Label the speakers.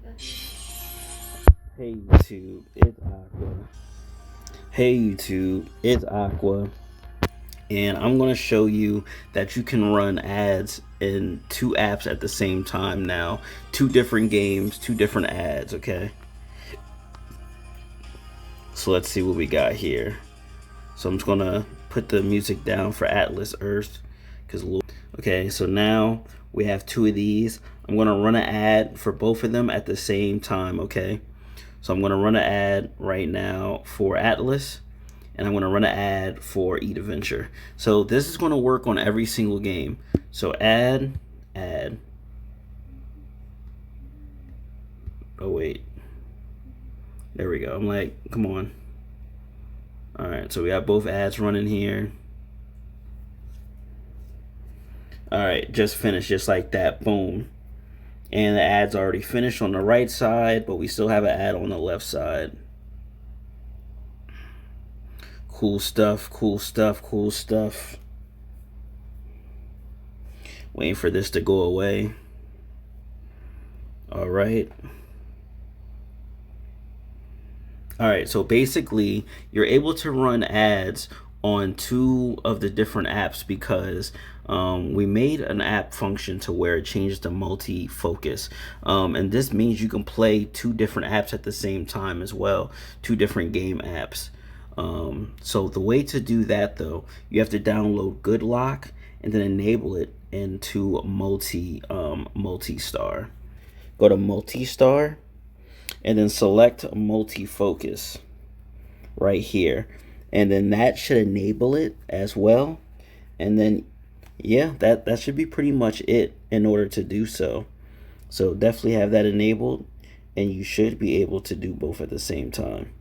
Speaker 1: Hey YouTube, it's Aqua. Hey YouTube, it's Aqua. And I'm going to show you that you can run ads in two apps at the same time now. Two different games, two different ads, okay? So let's see what we got here. So I'm just going to put the music down for Atlas Earth. Okay, so now we have two of these. I'm going to run an ad for both of them at the same time, okay? So I'm going to run an ad right now for Atlas, and I'm going to run an ad for Eat Adventure. So this is going to work on every single game. So ad. Oh, wait. There we go. I'm like, come on. All right, so we got both ads running here. All right, just finished, just like that. Boom. And the ad's already finished on the right side, but we still have an ad on the left side. Cool stuff, cool stuff, cool stuff. Waiting for this to go away. All right. All right, so basically you're able to run ads on two of the different apps because we made an app function to where it changes to multi-focus. And this means you can play two different apps at the same time as well, two different game apps. So the way to do that though, you have to download Good Lock and then enable it into multi-star. Go to multi-star and then select multi-focus right here, and then that should enable it as well. And then yeah, that should be pretty much it in order to do so. So definitely have that enabled, and you should be able to do both at the same time.